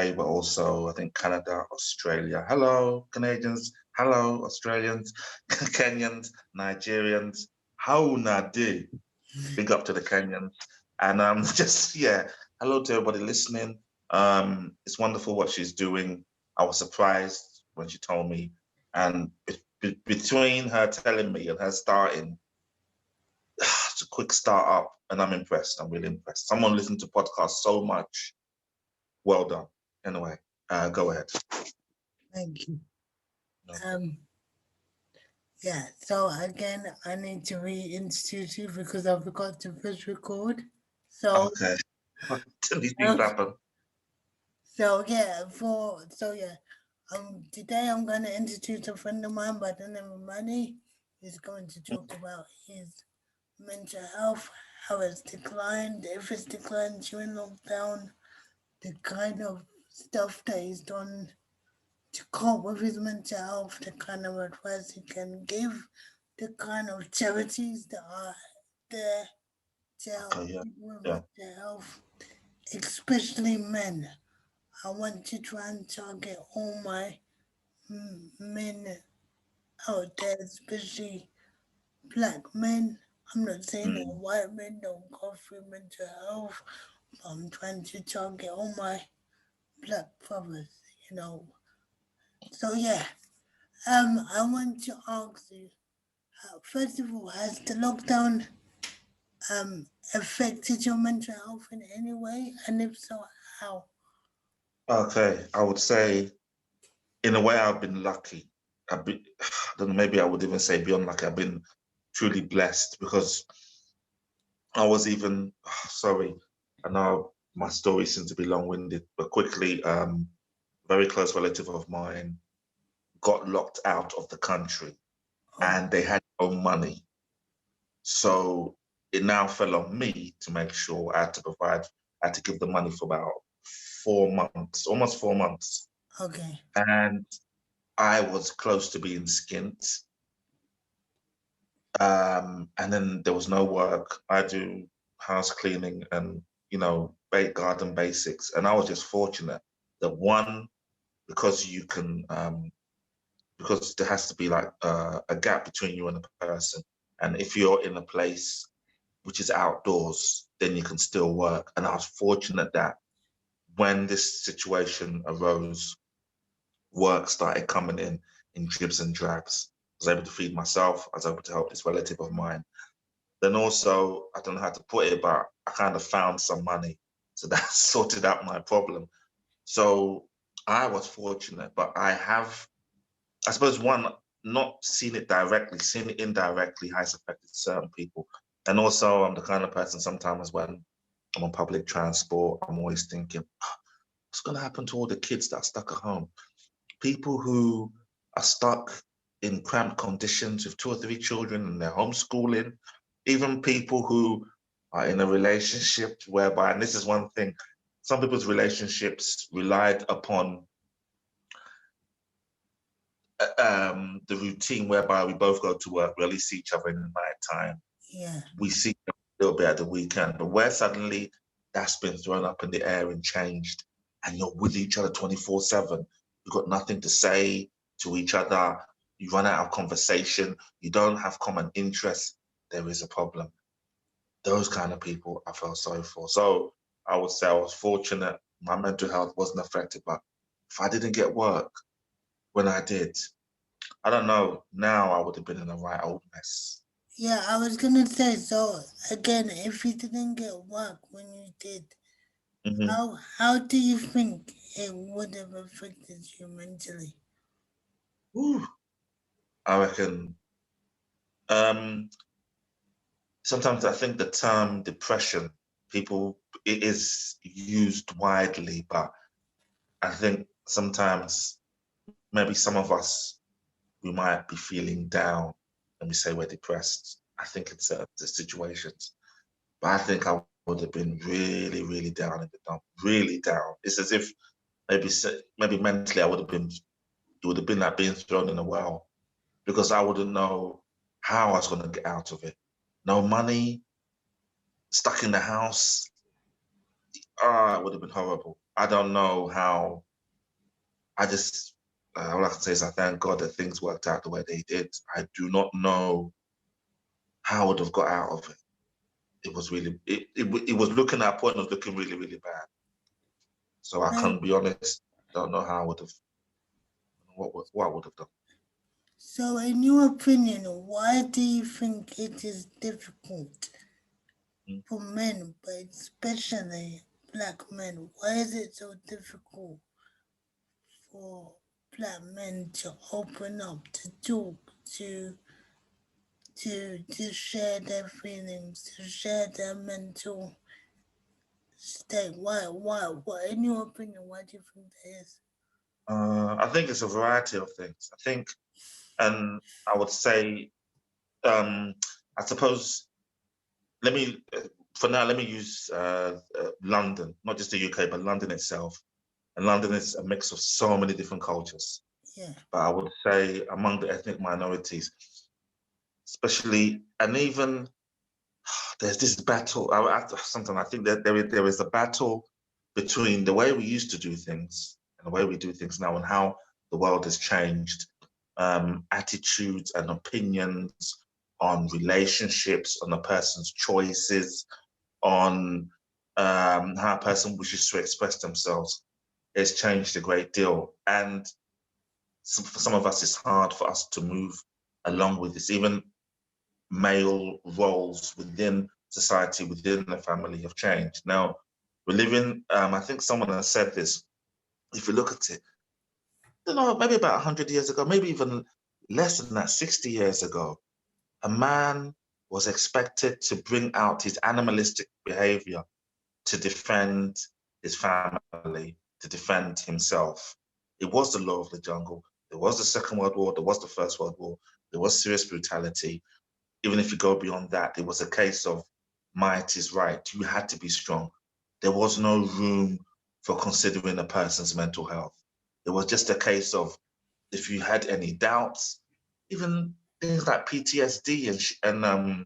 UK, but also I think Canada, Australia. Hello, Canadians. Hello, Australians, Kenyans, Nigerians. How nadi? Big up to the Kenyans. And just yeah, hello to everybody listening. It's wonderful what she's doing. I was surprised when she told me, and between her telling me and her starting, it's a quick start up, and I'm impressed. I'm really impressed. Someone listened to podcasts so much. Well done. Anyway, go ahead. Thank you. No problem. Um, yeah, so again, I need to reintroduce you because I forgot to push record. So, Okay. These things um, happen. today I'm gonna introduce a friend of mine by the name of Manny. He's going to talk about his mental health, how it's declined, if it's declined during lockdown, the kind of stuff that he's done to cope with his mental health, the kind of advice he can give, the kind of charities that are there to help Okay, yeah. people with Yeah. mental health, especially men. I want to try and target all my men out there, especially black men. I'm not saying that Mm, white men don't go through mental health, but I'm trying to target all my black brothers, you know. So yeah, I want to ask you, first of all, has the lockdown um affected your mental health in any way, and if so, how? okay. I would say, in a way, I've been lucky. I've been, I don't know, maybe I would even say beyond lucky. I've been truly blessed because I was even, sorry, I know my story seems to be long-winded, but quickly, very close relative of mine got locked out of the country Oh, and they had no money. So it now fell on me to make sure I had to provide, I had to give the money for about 4 months, almost 4 months. okay. And I was close to being skint. And then there was no work. I do house cleaning and, garden basics. And I was just fortunate that one, because you can, because there has to be like a gap between you and the person. And if you're in a place which is outdoors, then you can still work. And I was fortunate that when this situation arose, work started coming in dribs and drabs. I was able to feed myself. I was able to help this relative of mine. Then also, I don't know how to put it, but I kind of found some money. So that sorted out my problem. So I was fortunate, but I suppose, one, not seen it directly, seen it indirectly, how it's affected certain people. And also, I'm the kind of person sometimes when I'm on public transport, I'm always thinking, what's going to happen to all the kids that are stuck at home? People who are stuck in cramped conditions with two or three children and they're homeschooling, even people who are in a relationship whereby, and this is one thing, some people's relationships relied upon the routine whereby we both go to work, we only see each other in the night time. Yeah, We see a little bit at the weekend, but where suddenly that's been thrown up in the air and changed, and you're with each other 24/7. You've got nothing to say to each other. You run out of conversation. You don't have common interests. There is a problem. Those kind of people I felt sorry for. So I would say I was fortunate. My mental health wasn't affected, but if I didn't get work when I did, I don't know. Now I would have been in a right old mess. yeah. I was gonna say so. Again, if you didn't get work when you did, Hmm. how do you think it would have affected you mentally? I reckon. Um, Sometimes I think the term depression, people, it is used widely, but I think sometimes maybe some of us, we might be feeling down and we say we're depressed. I think in certain situations, but I think I would have been really, really down in the dump, really down. It's as if maybe mentally I would have been, it would have been like being thrown in a well because I wouldn't know how I was going to get out of it. No money, stuck in the house. Ah, it would have been horrible. I don't know how. I just all I can say is I thank God that things worked out the way they did. I do not know how I would have got out of it. It was really it was looking at a point of looking really really bad. So I So, can't be honest. Don't know how I would have what I would have done. so in your opinion, why do you think it is difficult Mm. for men, but especially black men? Why is it so difficult for black men to open up, to talk, to share their feelings, to share their mental state? Why? In your opinion, why do you think that is? I think it's a variety of things. I think, and I would say, um, I suppose, let me, for now, let me use London, not just the UK, but London itself. And London is a mix of so many different cultures. Yeah, But I would say among the ethnic minorities, especially, and even there's this battle. Sometimes I think that there is a battle between the way we used to do things and the way we do things now, and how the world has changed. Attitudes and opinions on relationships, on a person's choices, on how a person wishes to express themselves. It's changed a great deal, and for some of us, it's hard for us to move along with this. Even male roles within society, within the family have changed. Now, we're living, I think someone has said this, if you look at it, you know, maybe about 100 years ago, maybe even less than that, 60 years ago, a man was expected to bring out his animalistic behavior to defend his family, to defend himself. It was the law of the jungle. There was the Second World War, there was the First World War, there was serious brutality. Even if you go beyond that, it was a case of might is right. You had to be strong. There was no room for considering a person's mental health. It was just a case of if you had any doubts, even things like PTSD and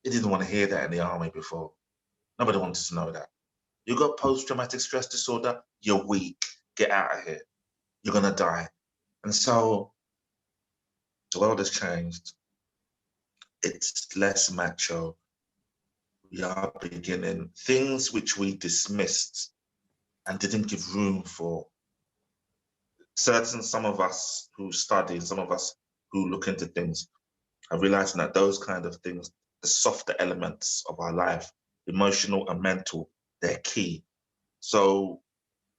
they didn't want to hear that in the army before. Nobody wanted to know that. You got post-traumatic stress disorder, you're weak. Get out of here. You're gonna die. And so the world has changed. It's less macho. We are beginning things which we dismissed and didn't give room for. Some of us who study, some of us who look into things, are realizing that those kind of things, the softer elements of our life, emotional and mental, they're key. So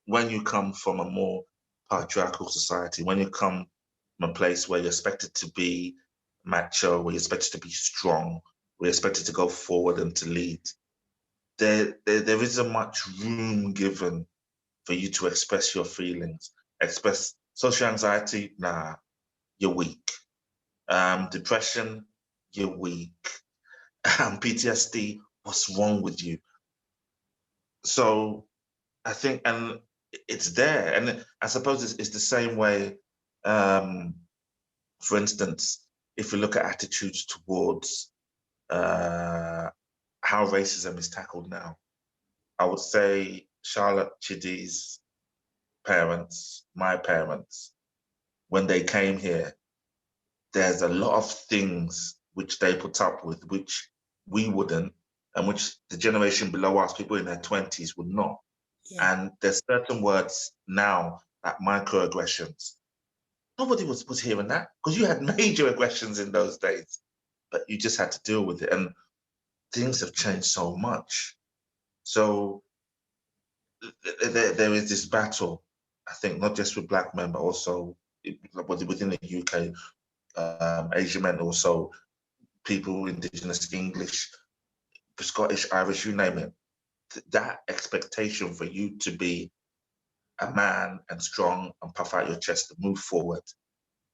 when you come from a more patriarchal society, when you come from a place where you're expected to be macho, where you're expected to be strong, where you're expected to go forward and to lead, there isn't much room given for you to express your feelings. Express social anxiety, nah, you're weak. Depression, you're weak. PTSD, what's wrong with you? So I think, and it's there, and I suppose it's the same way. Um, for instance, if you look at attitudes towards how racism is tackled now, I would say Charlotte Chidi's parents, my parents, when they came here, there's a lot of things which they put up with, which we wouldn't, and which the generation below us, people in their 20s, would not. yeah. And there's certain words now, like microaggressions. Nobody was hearing that because you had major aggressions in those days, but you just had to deal with it. And things have changed so much. So there is this battle, I think, not just with black men, but also within the UK, Asian men, also people, indigenous, English, Scottish, Irish, you name it. That expectation for you to be a man and strong and puff out your chest to move forward,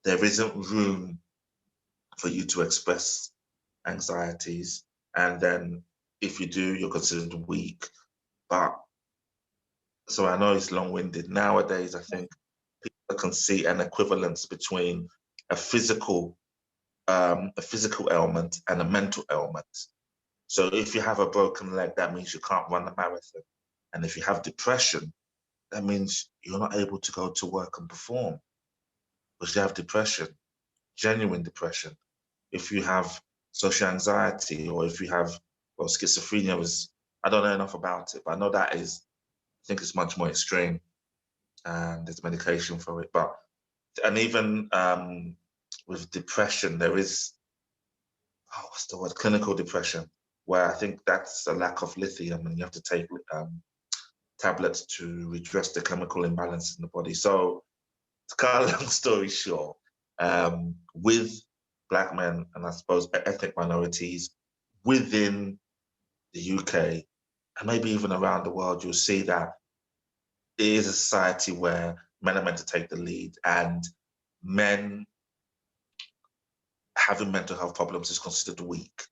there isn't room for you to express anxieties. And then if you do, you're considered weak. But so I know it's long-winded. Nowadays, I think people can see an equivalence between a physical a physical ailment and a mental ailment. So if you have a broken leg, that means you can't run a marathon. And if you have depression, that means you're not able to go to work and perform because you have depression, genuine depression. If you have social anxiety, or if you have, well, schizophrenia was, I don't know enough about it, but I know that is, I think it's much more extreme and there's medication for it. But, and even with depression, there is, oh, what's the word, clinical depression, where I think that's a lack of lithium and you have to take tablets to redress the chemical imbalance in the body. So to cut a long story short, with Black men and I suppose ethnic minorities within the UK and maybe even around the world, you'll see that it is a society where men are meant to take the lead, and men having mental health problems is considered weak.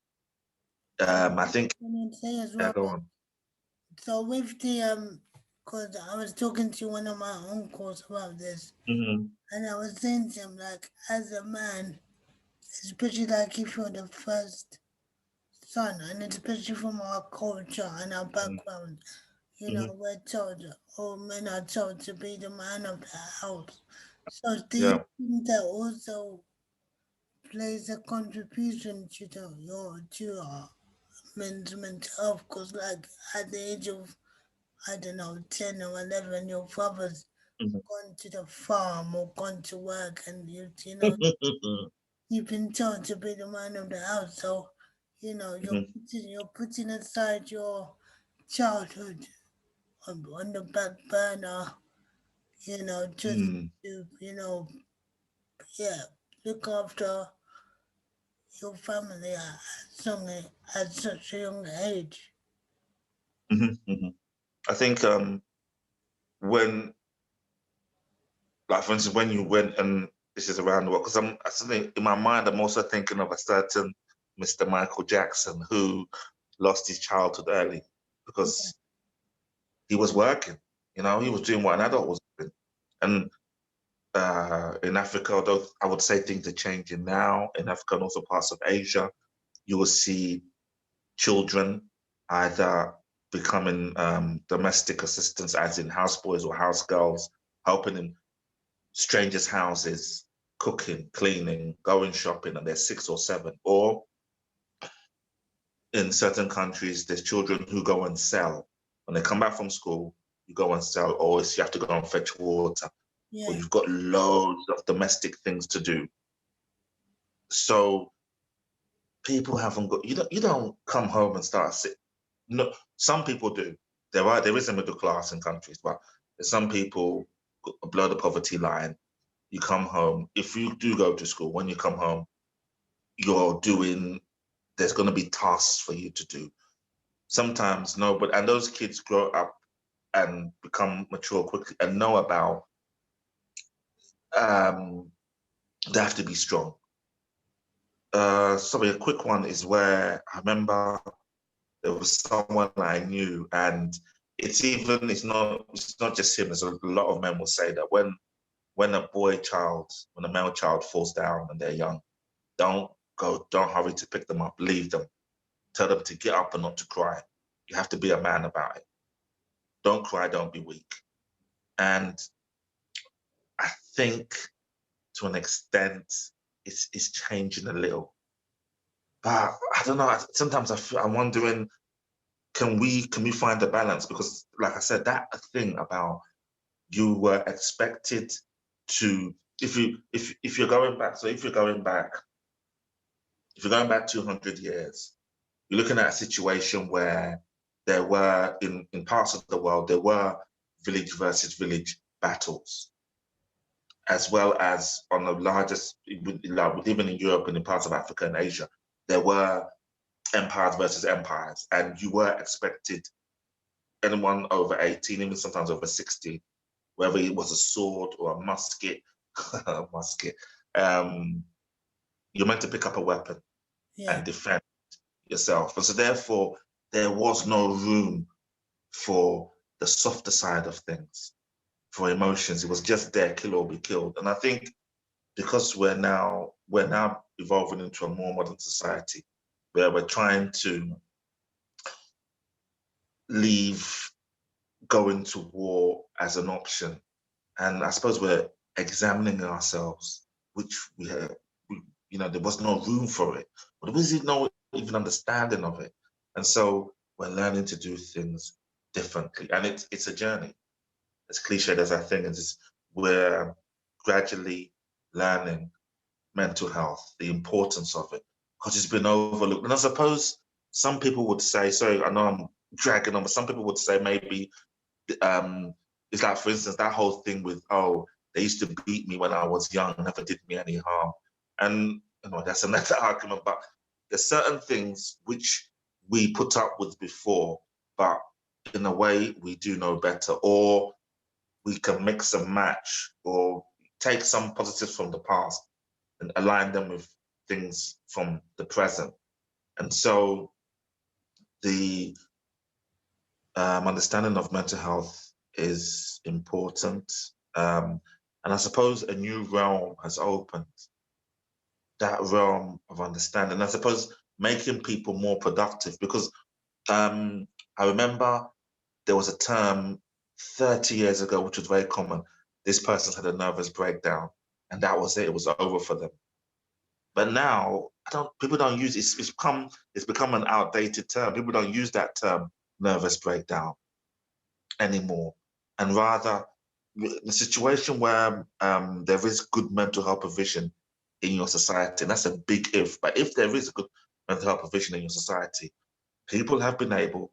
I think, Can I say as yeah, well? go on. So with the cause I was talking to one of my uncles about this, Mm-hmm. and I was saying to him like, as a man, especially like if you're the first son, and especially from our culture and our background, you know, Mm-hmm. we're told, all men are told to be the man of the house. So do you Yeah. think that also plays a contribution to your men's mental health? Because like at the age of, I don't know, 10 or 11, your father's gone to the farm or gone to work, and Mm-hmm. you've been told to be the man of the house. So, you're putting aside your childhood on the back burner, just Mm-hmm. to, yeah, look after your family at such a young age. Mm-hmm. I think when, like for instance, when you went, and this is around the world, because I think in my mind I'm also thinking of a certain Mr. Michael Jackson who lost his childhood early Yeah, because he was working. He was doing what an adult was doing. And in Africa, although I would say things are changing now, in Africa and also parts of Asia, you will see children either becoming domestic assistants, as in houseboys or house girls, helping in strangers' houses, cooking, cleaning, going shopping, and they're 6 or 7. Or in certain countries, there's children who go and sell. When they come back from school, you go and sell, or you have to go and fetch water, or yeah, you've got loads of domestic things to do. So people haven't got, you don't come home and start sit. No, some people do. There is a middle class in countries, but there's some people below the poverty line. You come home. If you do go to school, when you come home, you're doing. There's going to be tasks for you to do. Sometimes no, but and those kids grow up and become mature quickly and know about. Um, they have to be strong. Sorry, a quick one is where I remember there was someone I knew, and it's not just him. There's a lot of men will say that when a male child falls down and they're young, don't hurry to pick them up, leave them, tell them to get up and not to cry. You have to be a man about it. Don't cry, don't be weak. And I think to an extent it's changing a little, but I don't know. Sometimes I'm wondering, can we find a balance? Because like I said, that thing about you were expected to, if you're going back, so if you're going back 200 years, you're looking at a situation where there were in parts of the world there were village versus village battles, as well as on the largest, like even in Europe and in parts of Africa and Asia, there were empires versus empires, and you were expected, anyone over 18, even sometimes over 60, whether it was a sword or a musket, a musket, um, you're meant to pick up a weapon yeah, and defend yourself. And so therefore, there was no room for the softer side of things, for emotions. It was just there, kill or be killed. And I think because we're now evolving into a more modern society where we're trying to leave going to war as an option. And I suppose we're examining ourselves, which there was no room for it, but there was no even understanding of it. And so we're learning to do things differently. And it's a journey. As cliched as I think it is, we're gradually learning mental health, the importance of it, because it's been overlooked. And I suppose some people would say, sorry, I know I'm dragging on, but some people would say maybe it's like, for instance, that whole thing with, oh, they used to beat me when I was young, never did me any harm. And that's another argument, but there's certain things which we put up with before, but in a way we do know better, or we can mix and match or take some positives from the past and align them with things from the present. And so the understanding of mental health is important. And I suppose a new realm has opened, that realm of understanding. I suppose making people more productive, because I remember there was a term 30 years ago, which was very common. This person had a nervous breakdown, and that was it. It was over for them. But now, people don't use it. It's become an outdated term. People don't use that term, nervous breakdown, anymore. And rather, the situation where there is good mental health provision in your society, and that's a big if, but if there is a good mental health provision in your society, people have been able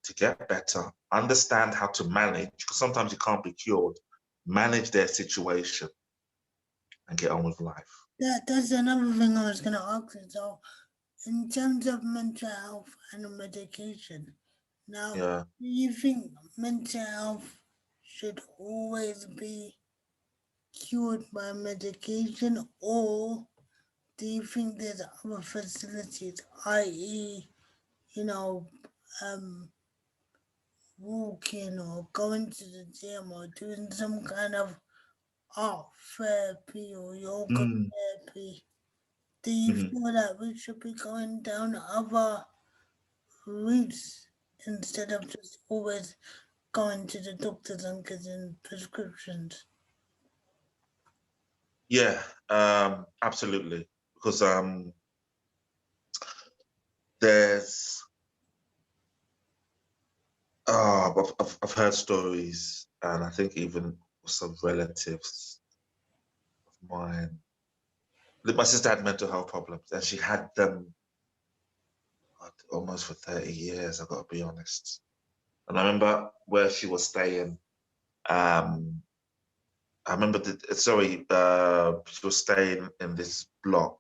to get better, understand how to manage, because sometimes you can't be cured, manage their situation and get on with life. That's another thing I was going to ask you. So, in terms of mental health and medication, now, Yeah. do you think mental health should always be cured by medication, or do you think there's other facilities, i.e., you know, um, walking or going to the gym or doing some kind of art therapy or yoga Mm. therapy? Do you Mhm. feel that we should be going down other routes instead of just always going to the doctors and getting prescriptions? Yeah, absolutely. Because there's I've heard stories, and I think even some relatives of mine. My sister had mental health problems, and she had them almost for 30 years. I got to be honest. And I remember where she was staying. Um, I remember she was staying in this block,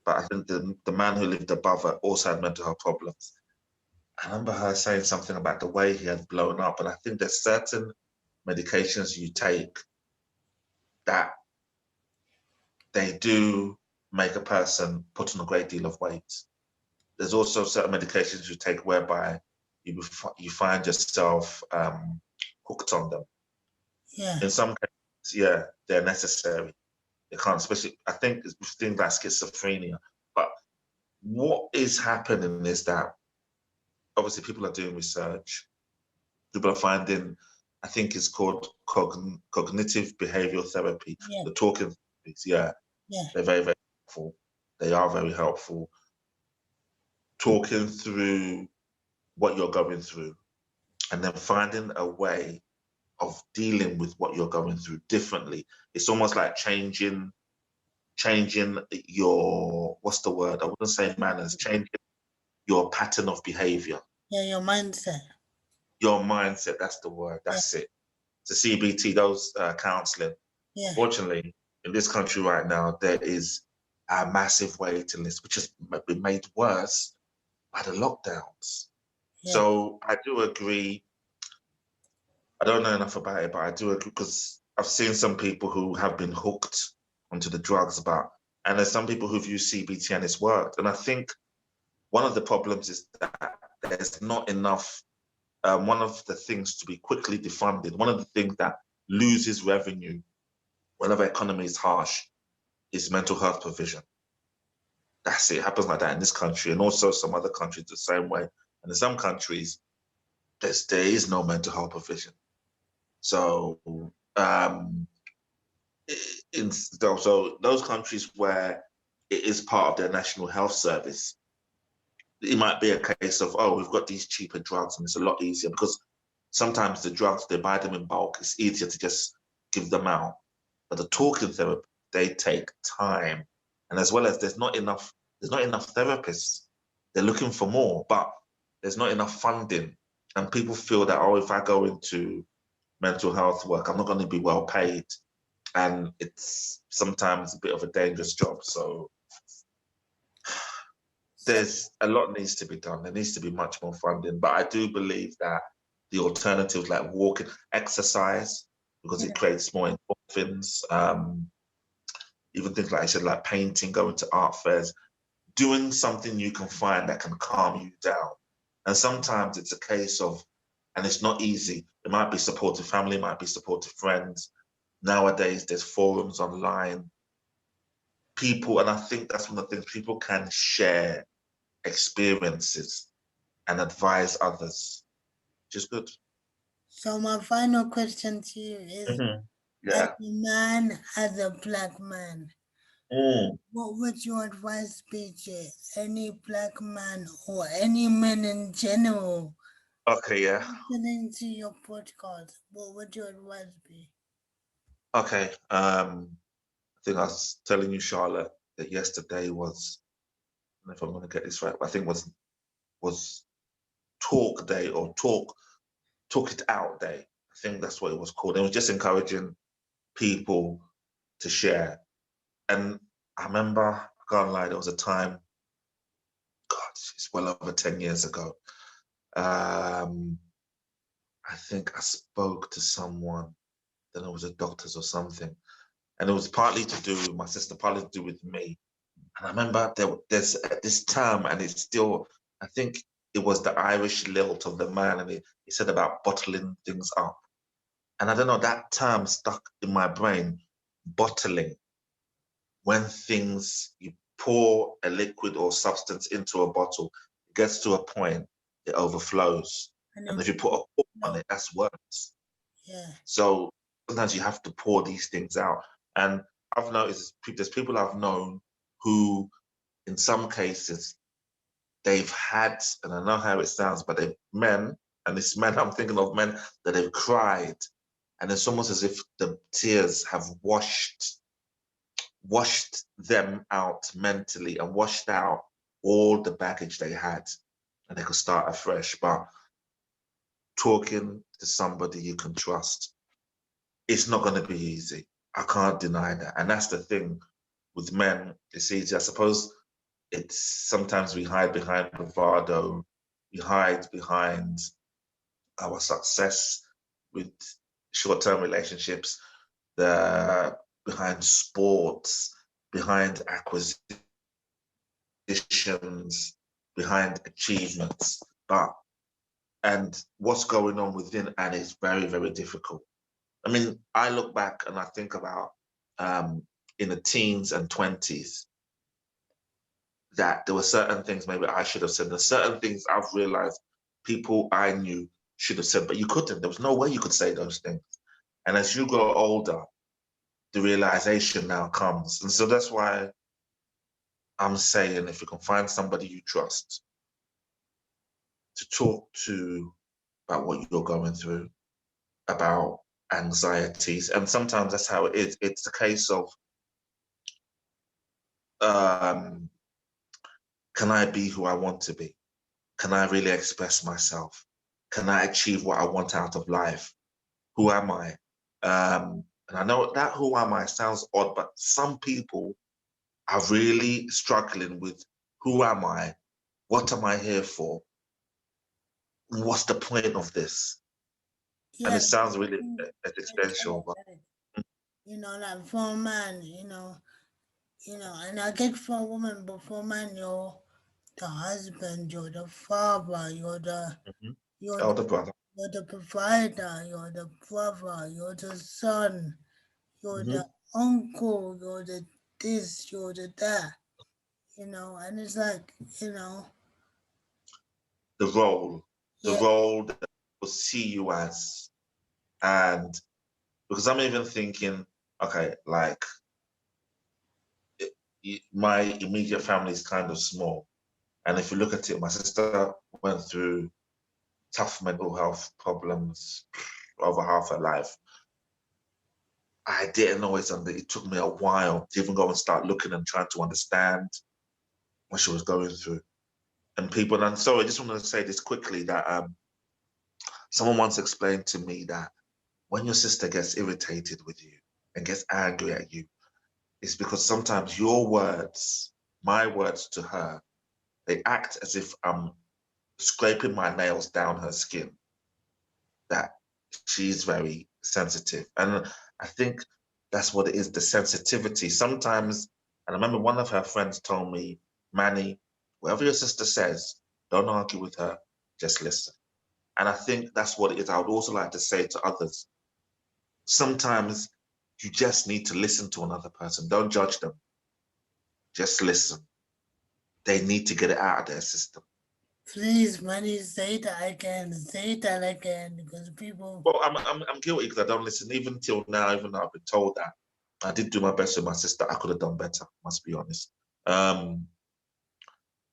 but I think the man who lived above her also had mental health problems. I remember her saying something about the way he had blown up, and I think there's certain medications you take that they do make a person put on a great deal of weight. There's also certain medications you take whereby you find yourself hooked on them. Yeah, In some cases, yeah, they're necessary. They can't, especially I think it's things like schizophrenia. But what is happening is that obviously people are doing research. People are finding, I think it's called cognitive behavioral therapy. yeah, The talking therapies, yeah, yeah, they're very, very helpful. They are very helpful. Talking through what you're going through and then finding a way of dealing with what you're going through differently. It's almost like changing your, what's the word? I wouldn't say manners, changing your pattern of behavior, yeah, your mindset. your mindset. That's the word. Yeah, That's it. The CBT, those counseling. yeah, Fortunately, in this country right now, there is a massive waiting list, which has been made worse by the lockdowns. yeah. So I do agree. I don't know enough about it, but I do agree because I've seen some people who have been hooked onto the drugs, and there's some people who've used CBT and it's worked. And I think one of the problems is that there's not enough. One of the things to be quickly defunded, one of the things that loses revenue whenever economy is harsh, is mental health provision. That's it. It happens like that in this country and also some other countries the same way. And in some countries, there is no mental health provision. So um, so those countries where it is part of their national health service, it might be a case of, oh, we've got these cheaper drugs and it's a lot easier because sometimes the drugs, they buy them in bulk. It's easier to just give them out. But the talking therapy, they take time. And as well as there's not enough therapists. They're looking for more, but there's not enough funding. And people feel that, oh, if I go into mental health work, I'm not going to be well paid. And it's sometimes a bit of a dangerous job. So So there's a lot needs to be done. There needs to be much more funding. But I do believe that the alternatives like walking, exercise, because it yeah, creates more endorphins, even things like I said, like painting, going to art fairs, doing something you can find that can calm you down. And sometimes it's a case of, and it's not easy. It might be supportive family, it might be supportive friends. Nowadays, there's forums online, people, and I think that's one of the things people can share experiences and advise others, which is good. so my final question to you is, Mhm. as Yeah. a man, as a black man, Mm. what would your advice be to any black man or any man in general Okay, yeah. listening to your podcast? What would your advice be? Okay. I think I was telling you, Charlotte, that yesterday was, I don't know if I'm gonna get this right, but I think was talk day or talk it out day. I think that's what it was called. It was just encouraging people to share. And I remember, I can't lie, there was a time, God, it's well over 10 years ago. Um, I think I spoke to someone, then it was a doctor's or something. And it was partly to do with my sister, partly to do with me. And I remember there's this term, and it's still, I think it was the Irish lilt of the man, and he said about bottling things up. And I don't know, that term stuck in my brain, bottling, when things, you pour a liquid or substance into a bottle, it gets to a point, it overflows. And And then, if you put a cork on no, it, that's worse. yeah, So sometimes you have to pour these things out. And I've noticed there's people I've known who, in some cases, they've had, and I know how it sounds, but they've men, and it's men, I'm thinking of men that have cried. And it's almost as if the tears have washed them out mentally and washed out all the baggage they had, and they could start afresh. But talking to somebody you can trust, it's not going to be easy. I can't deny that. And that's the thing with men, it's easy. I suppose it's sometimes we hide behind bravado, we hide behind our success with short-term relationships, the behind sports, behind acquisitions, behind achievements. But and what's going on within, and it's very, very difficult. I mean, I look back and I think about um, in the teens and 20s that there were certain things maybe I should have said. There's certain things I've realized people I knew should have said, but you couldn't. There was no way you could say those things. And as you grow older, the realization now comes. And so that's why I'm saying if you can find somebody you trust to talk to about what you're going through, about anxieties, and sometimes that's how it is. It's a case of um, can I be who I want to be? Can I really express myself? Can I achieve what I want out of life? Who am I? And I know that who am I sounds odd, but some people are really struggling with who am I? What am I here for? What's the point of this? And yeah, it sounds really it's existential, but like, like for a man, and I get for a woman, but for a man, you're the husband, you're the father, mhm. you're the Elder brother. you're the provider, you're the brother, you're the son, you're Mhm. the uncle, you're the this, you're the that, and it's like, The role, the yeah, role. will see you as. And because I'm even thinking, okay, like my immediate family is kind of small. And if you look at it, my sister went through tough mental health problems over half her life. I didn't always it took me a while to even go and start looking and trying to understand what she was going through. And people, and so I just want to say this quickly that someone once explained to me that when your sister gets irritated with you and gets angry at you, it's because sometimes your words, my words to her, they act as if I'm scraping my nails down her skin, that she's very sensitive. And I think that's what it is, the sensitivity. Sometimes, and I remember one of her friends told me, Manny, whatever your sister says, don't argue with her, just listen. And I think that's what it is. I would also like to say to others, sometimes you just need to listen to another person. Don't judge them. Just listen. They need to get it out of their system. Please, Manny, say that again, because people. Well, I'm guilty because I don't listen. Even till now, even though I've been told that, I did do my best with my sister. I could have done better, must be honest.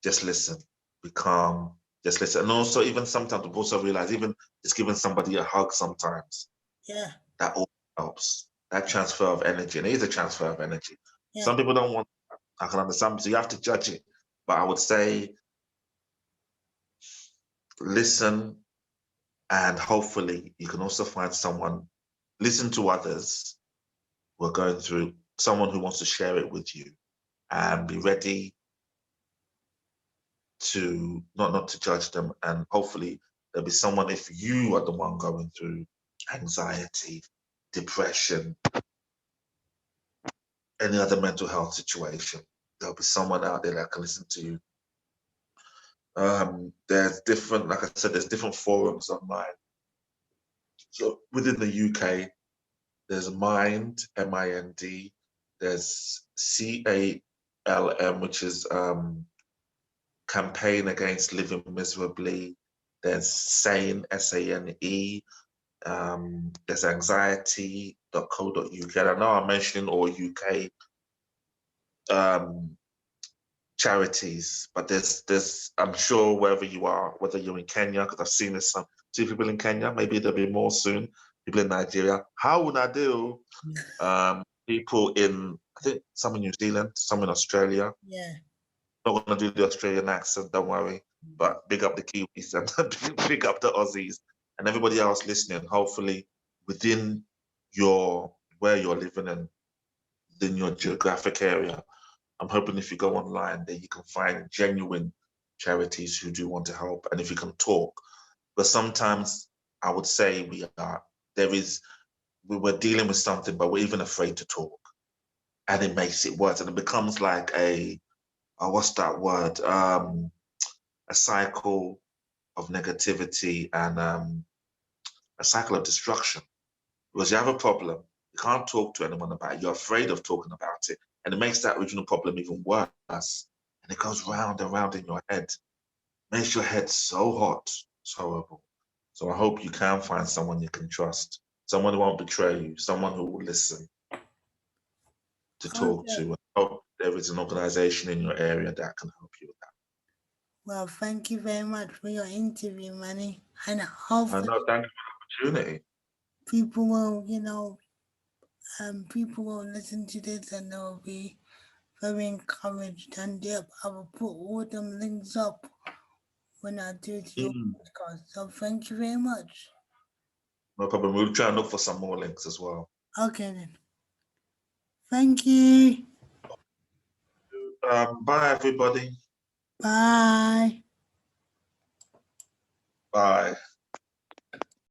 Just listen, be calm, just listen. And also, even sometimes I've also realized, even just giving somebody a hug sometimes, Yeah, that all helps. That transfer of energy, and it is a transfer of energy. yeah, Some people don't want, I can understand, so you have to judge it. But I would say, listen, and hopefully you can also find someone, listen to others who are going through, someone who wants to share it with you, and be ready to not to judge them. And hopefully there'll be someone, if you are the one going through anxiety, depression, any other mental health situation, there'll be someone out there that can listen to you. There's different, like I said, there's different forums online. So within the UK, there's Mind, MIND, there's CALM, which is Campaign Against Living Miserably. There's SANE, SANE. There's anxiety.co.uk. I know I'm mentioning all UK charities, but there's I'm sure wherever you are, whether you're in Kenya, because I've seen there's some 2 people in Kenya, maybe there'll be more soon. People in Nigeria, how would I do? People in, I think some in New Zealand, some in Australia. yeah. Not gonna do the Australian accent, don't worry. But big up the Kiwis and big up the Aussies and everybody else listening. Hopefully, within your where you're living and within your geographic area, I'm hoping if you go online that you can find genuine charities who do want to help, and if you can talk. But sometimes I would say we're dealing with something, but we're even afraid to talk, and it makes it worse, and it becomes like what's that word? A cycle of negativity and a cycle of destruction. Because you have a problem, you can't talk to anyone about it, you're afraid of talking about it, and it makes that original problem even worse. And it goes round and round in your head, makes your head so hot, it's horrible. So I hope you can find someone you can trust, someone who won't betray you, someone who will listen to talk Okay. to. I hope there is an organization in your area that can help you with that. Well, thank you very much for your interview, Manny. And I hopefully know, thank you for the opportunity. people will, people will listen to this and they'll be very encouraged. And yep, I will put all them links up when I do your Mm, podcast. So thank you very much. no problem. We'll try and look for some more links as well. Okay then. Thank you. Bye, everybody. Bye. Bye.